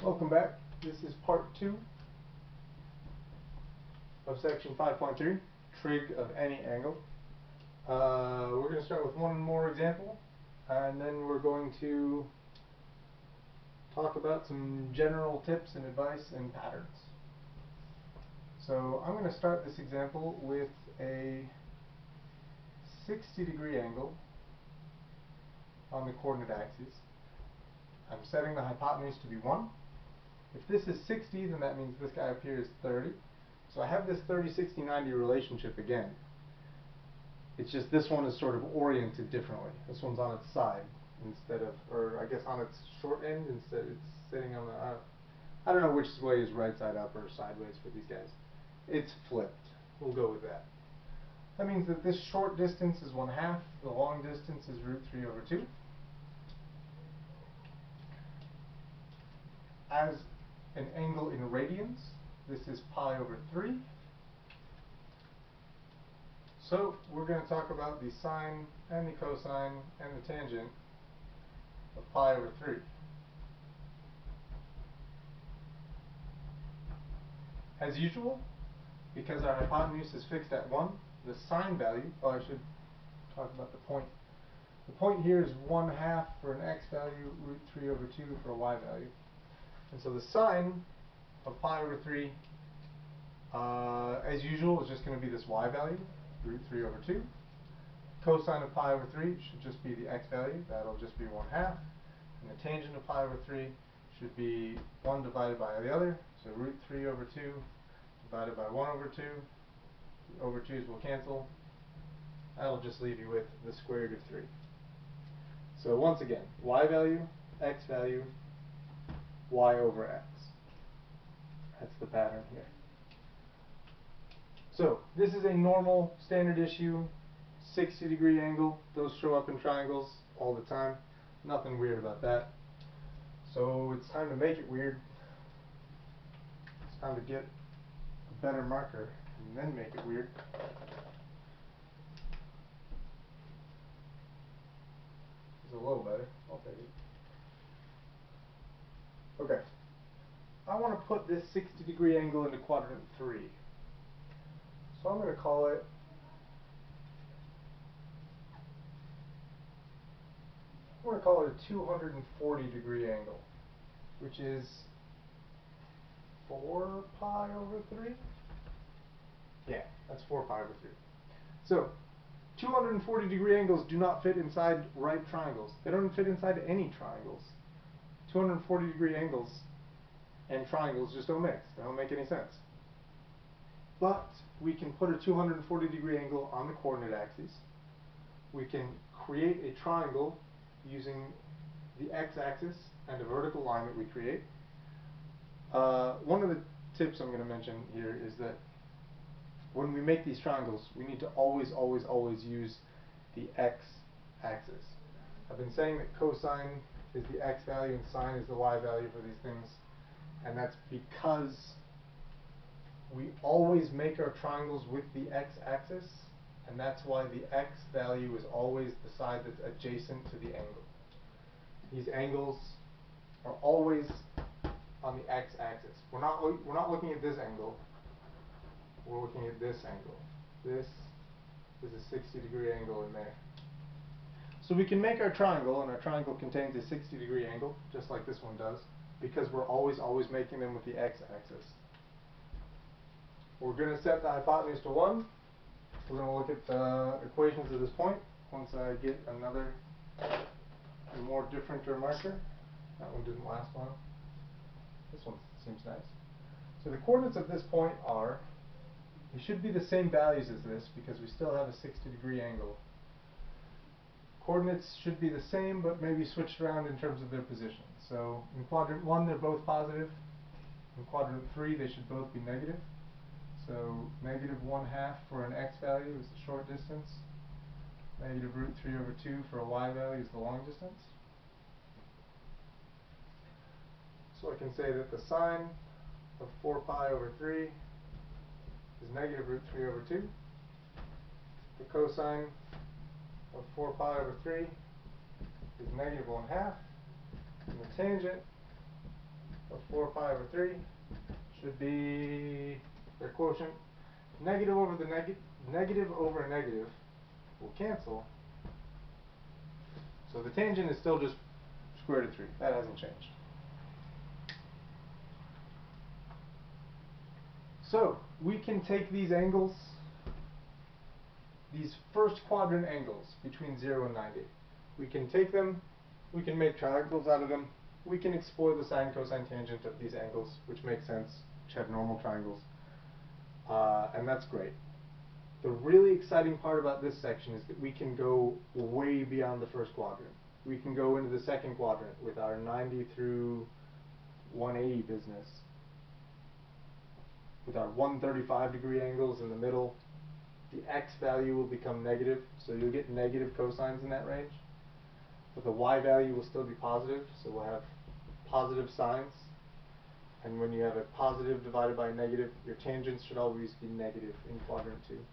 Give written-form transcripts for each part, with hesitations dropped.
Welcome back. This is part 2 of section 5.3, trig of any angle. We're going to start with one more example, and then we're going to talk about some general tips and advice and patterns. So I'm going to start this example with a 60-degree angle on the coordinate axes. I'm setting the hypotenuse to be 1. If this is 60, then that means this guy up here is 30. So I have this 30, 60, 90 relationship again. It's just this one is sort of oriented differently. This one's on its side instead of, or I guess on its short end instead. It's sitting on the, I don't know which way is right side up or sideways for these guys. It's flipped. We'll go with that. That means that this short distance is 1/2. The long distance is √3/2. As an angle in radians, this is pi/3. So we're going to talk about the sine and the cosine and the tangent of pi/3. As usual, because our hypotenuse is fixed at 1, the sine value, I should talk about the point. The point here is 1/2 for an x value, √3/2 for a y value. And so the sine of pi/3, as usual, is just going to be this y value, √3/2. Cosine of pi/3 should just be the x value, that'll just be 1/2. And the tangent of pi/3 should be 1 divided by the other, so √3/2 divided by 1/2. The over 2's will cancel. That'll just leave you with the square root of 3. So once again, y value, x value, y/x. That's the pattern here. So this is a normal standard issue 60-degree angle. Those show up in triangles all the time. Nothing weird about that. So it's time to make it weird. It's time to get a better marker and then make it weird. It's a little better. I'll take it. Okay. I want to put this 60-degree angle into quadrant 3. So I'm going to call it a 240-degree angle, which is 4 pi/3? Yeah, that's 4 pi/3. So 240-degree angles do not fit inside right triangles. They don't fit inside any triangles. 240-degree angles and triangles just don't mix. They don't make any sense. But we can put a 240-degree angle on the coordinate axes. We can create a triangle using the x-axis and a vertical line that we create. One of the tips I'm going to mention here is that when we make these triangles, we need to always use the x-axis. I've been saying that cosine is the x value and sine is the y value for these things, and that's because we always make our triangles with the x-axis, and that's why the x value is always the side that's adjacent to the angle. These angles are always on the x-axis. We're not looking at this angle. We're looking at this angle. This is a 60-degree angle in there. So we can make our triangle, and our triangle contains a 60-degree angle, just like this one does, because we're always making them with the x-axis. We're going to set the hypotenuse to 1. We're going to look at the equations at this point once I get another more differenter marker. That one didn't last long. This one seems nice. So the coordinates of this point are, they should be the same values as this because we still have a 60-degree angle. Coordinates should be the same but maybe switched around in terms of their position. So in quadrant 1 they're both positive. In quadrant 3 they should both be negative. So negative 1/2 for an x value is the short distance. Negative √3/2 for a y value is the long distance. So I can say that the sine of 4 pi/3 is negative √3/2. The cosine of 4 pi/3 is negative 1/2. And the tangent of 4, 5, or 3 should be their quotient. Negative over the negative over negative will cancel. So the tangent is still just square root of 3. That hasn't changed. So we can take these angles, these first quadrant angles between 0 and 90. We can take them, we can make triangles out of them, we can explore the sine, cosine, tangent of these angles, which makes sense, which have normal triangles, and that's great. The really exciting part about this section is that we can go way beyond the first quadrant. We can go into the second quadrant with our 90 through 180 business, with our 135 degree angles in the middle. The x value will become negative, so you'll get negative cosines in that range. But the y value will still be positive, so we'll have positive sines. And when you have a positive divided by a negative, your tangents should always be negative in quadrant 2.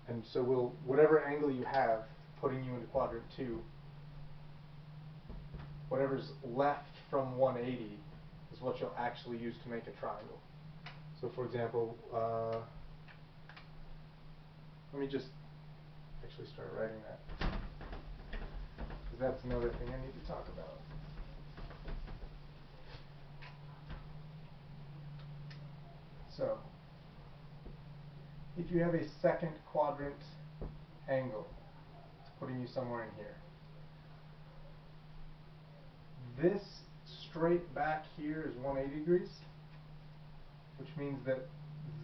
And so whatever angle you have putting you into quadrant 2, whatever's left from 180 is what you'll actually use to make a triangle. So for example, let me just actually start writing that, because that's another thing I need to talk about. So if you have a second quadrant angle, it's putting you somewhere in here. This straight back here is 180 degrees, which means that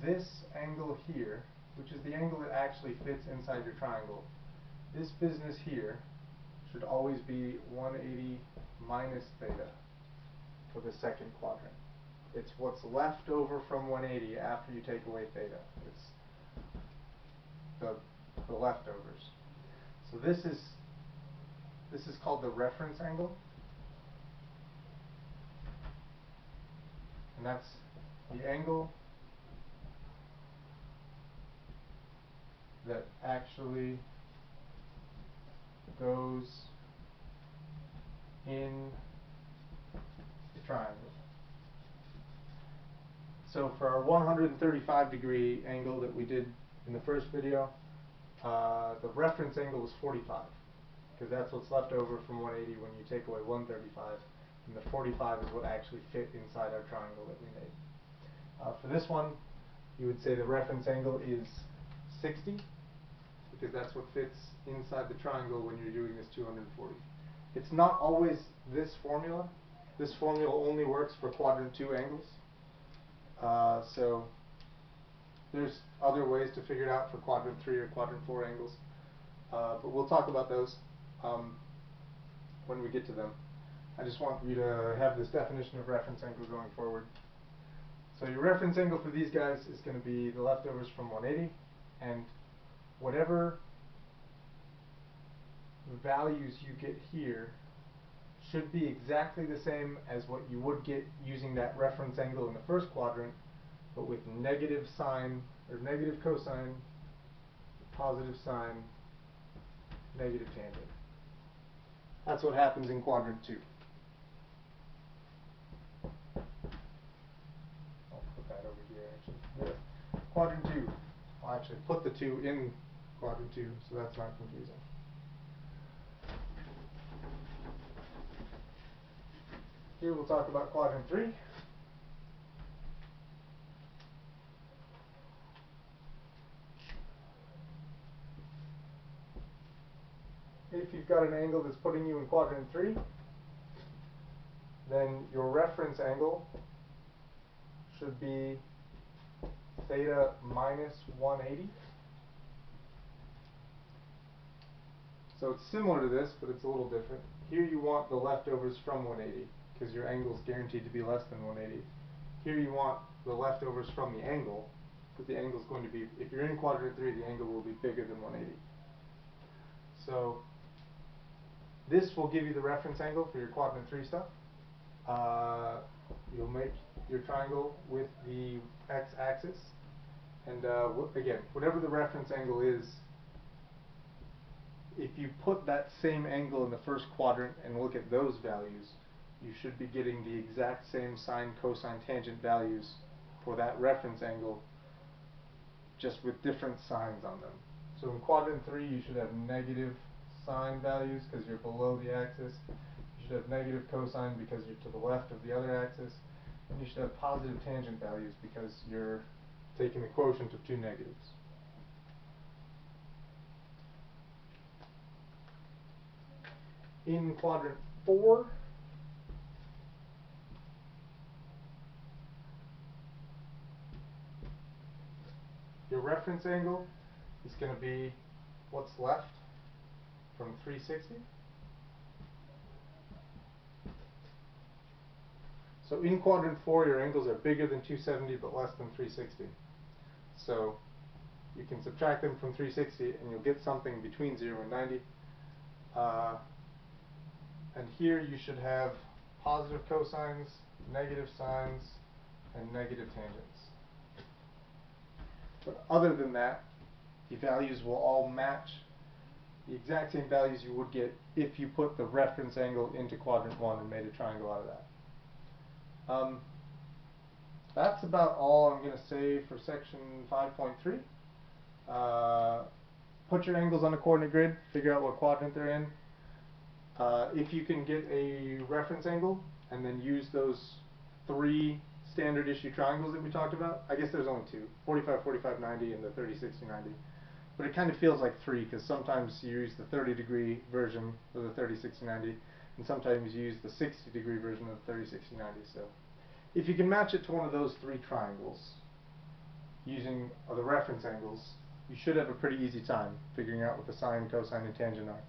this angle here, which is the angle that actually fits inside your triangle, this business here should always be 180 minus theta for the second quadrant. It's what's left over from 180 after you take away theta. It's the leftovers. So this is called the reference angle, and that's the angle that actually goes in the triangle. So for our 135 degree angle that we did in the first video, the reference angle was 45, because that's what's left over from 180 when you take away 135, and the 45 is what actually fit inside our triangle that we made. For this one, you would say the reference angle is 60, because that's what fits inside the triangle when you're doing this 240. It's not always this formula. This formula only works for quadrant 2 angles. So there's other ways to figure it out for quadrant 3 or quadrant 4 angles, but we'll talk about those when we get to them. I just want you to have this definition of reference angle going forward. So your reference angle for these guys is going to be the leftovers from 180, and whatever values you get here should be exactly the same as what you would get using that reference angle in the first quadrant, but with negative sine, or negative cosine, positive sine, negative tangent. That's what happens in quadrant 2. I'll put that over here actually. Yeah. Quadrant 2. I'll actually put the 2 in quadrant 2, so that's not confusing. Here we'll talk about quadrant 3. If you've got an angle that's putting you in quadrant 3, then your reference angle should be theta minus 180. So it's similar to this, but it's a little different. Here you want the leftovers from 180, because your angle is guaranteed to be less than 180. Here you want the leftovers from the angle, but the angle is going to be, if you're in quadrant 3, the angle will be bigger than 180. So this will give you the reference angle for your quadrant 3 stuff. You'll make your triangle with the x-axis, and again, whatever the reference angle is if you put that same angle in the first quadrant and look at those values, you should be getting the exact same sine, cosine, tangent values for that reference angle, just with different signs on them. So in quadrant 3 you should have negative sine values because you're below the axis. You should have negative cosine because you're to the left of the other axis. And you should have positive tangent values because you're taking the quotient of two negatives. In quadrant 4, your reference angle is going to be what's left from 360. So in quadrant 4, your angles are bigger than 270 but less than 360. So you can subtract them from 360 and you'll get something between 0 and 90. And here you should have positive cosines, negative sines, and negative tangents. But other than that, the values will all match the exact same values you would get if you put the reference angle into quadrant 1 and made a triangle out of that. That's about all I'm going to say for section 5.3. Put your angles on a coordinate grid, figure out what quadrant they're in. If you can get a reference angle and then use those 3 standard issue triangles that we talked about. I guess there's only 2, 45, 45, 90 and the 30, 60, 90. But it kind of feels like 3 because sometimes you use the 30-degree version of the 30, 60, 90 and sometimes you use the 60-degree version of the 30, 60, 90. So if you can match it to one of those 3 triangles using the reference angles, you should have a pretty easy time figuring out what the sine, cosine, and tangent are.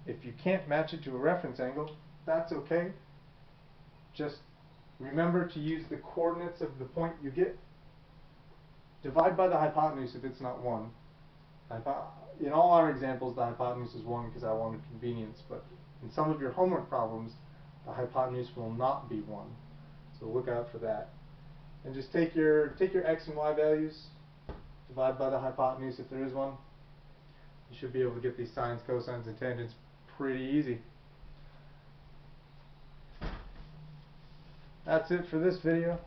If you can't match it to a reference angle, that's okay. Just remember to use the coordinates of the point you get. Divide by the hypotenuse if it's not 1. In all our examples, the hypotenuse is 1 because I wanted convenience, but in some of your homework problems, the hypotenuse will not be 1. So look out for that. And just take your x and y values, divide by the hypotenuse if there is one. You should be able to get these sines, cosines, and tangents pretty easy. That's it for this video.